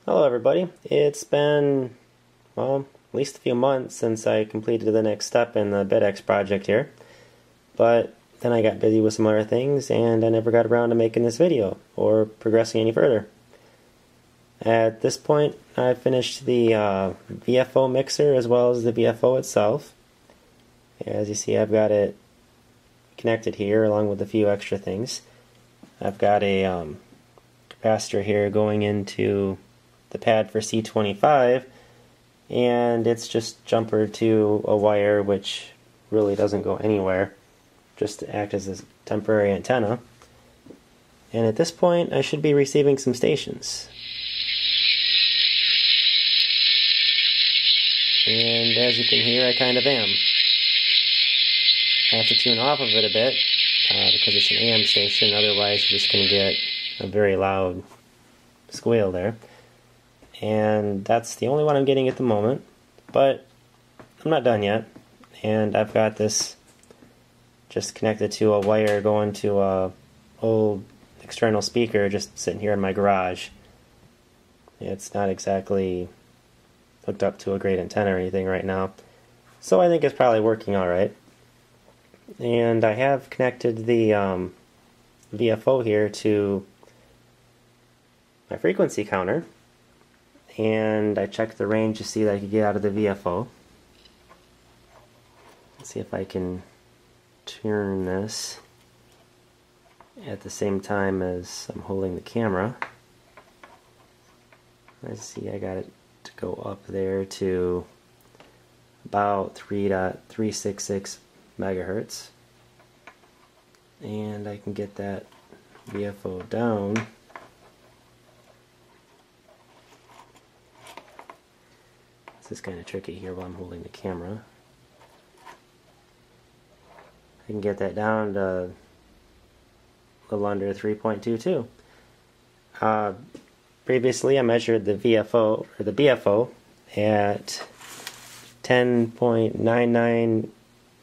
Hello everybody. It's been, well, at least a few months since I completed the next step in the Bitx project here. But then I got busy with some other things and I never got around to making this video or progressing any further. At this point, I finished the VFO Mixer as well as the VFO itself. As you see, I've got it connected here along with a few extra things. I've got a capacitor here going into the pad for C25, and it's just jumper to a wire which really doesn't go anywhere, just to act as a temporary antenna. And at this point I should be receiving some stations. And as you can hear, I kind of am. I have to tune off of it a bit because it's an AM station, otherwise you're just going to get a very loud squeal there. And that's the only one I'm getting at the moment, but I'm not done yet. And I've got this just connected to a wire going to a old external speaker just sitting here in my garage. It's not exactly hooked up to a great antenna or anything right now, so I think it's probably working alright. And I have connected the VFO here to my frequency counter, and I checked the range to see that I could get out of the VFO. Let's see if I can turn this at the same time as I'm holding the camera. Let's see, I got it to go up there to about 3.366 megahertz, and I can get that VFO down. This is kind of tricky here while I'm holding the camera. I can get that down to a little under 3.22. Previously I measured the VFO, or the BFO, at 10.998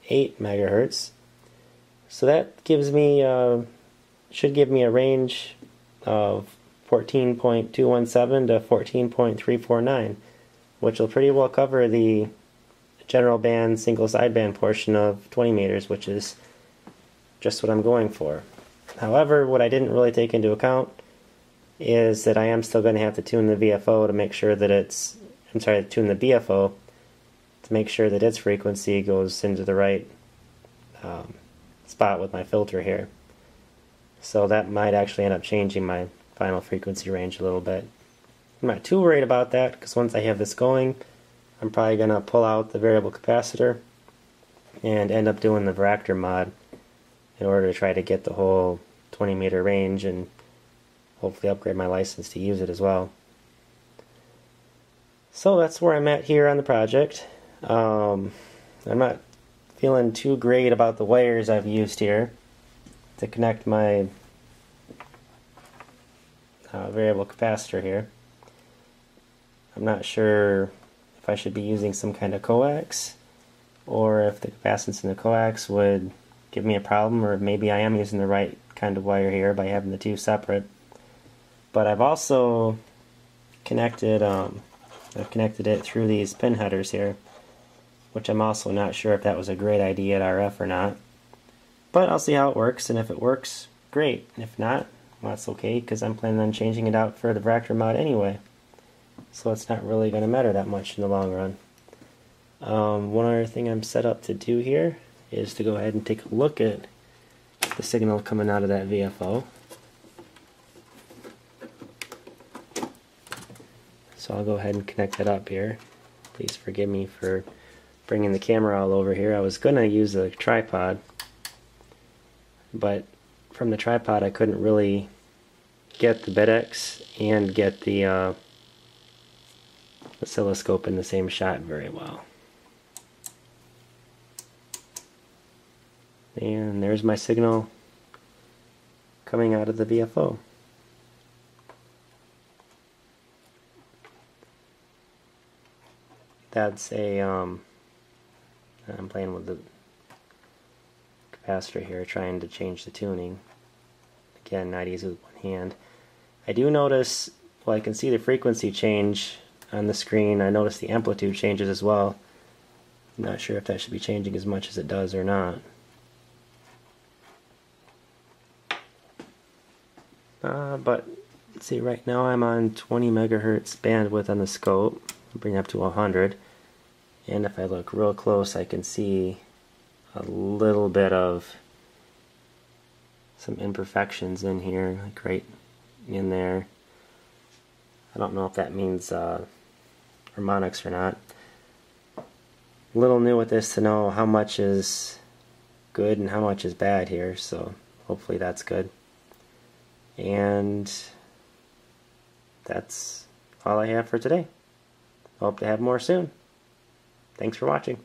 megahertz. So that gives me, should give me a range of 14.217 to 14.349. which will pretty well cover the general band single sideband portion of 20 meters, which is just what I'm going for. However, what I didn't really take into account is that I am still going to have to tune the VFO to make sure that tune the BFO to make sure that its frequency goes into the right spot with my filter here. So that might actually end up changing my final frequency range a little bit. I'm not too worried about that, because once I have this going, I'm probably going to pull out the variable capacitor and end up doing the varactor mod in order to try to get the whole 20 meter range and hopefully upgrade my license to use it as well. So that's where I'm at here on the project. I'm not feeling too great about the wires I've used here to connect my variable capacitor here. I'm not sure if I should be using some kind of coax, or if the capacitance in the coax would give me a problem, or maybe I am using the right kind of wire here by having the two separate. But I've also connected, it through these pin headers here, which I'm also not sure if that was a great idea at RF or not. But I'll see how it works, and if it works, great. If not, well, that's okay, because I'm planning on changing it out for the varactor mod anyway. So it's not really going to matter that much in the long run. One other thing I'm set up to do here is to go ahead and take a look at the signal coming out of that VFO. So I'll go ahead and connect that up here. Please forgive me for bringing the camera all over here. I was going to use a tripod, but from the tripod I couldn't really get the Bitx and get the oscilloscope in the same shot very well. And there's my signal coming out of the VFO. That's a I'm playing with the capacitor here, trying to change the tuning. Again, not easy with one hand. I do notice Well, I can see the frequency change on the screen. I notice the amplitude changes as well. I'm not sure if that should be changing as much as it does or not. But let's see, right now I'm on 20 megahertz bandwidth on the scope. I'll bring it up to 100. And if I look real close, I can see a little bit of some imperfections in here, like right in there. I don't know if that means harmonics or not. A little new with this to know how much is good and how much is bad here, so hopefully that's good. And that's all I have for today. Hope to have more soon. Thanks for watching.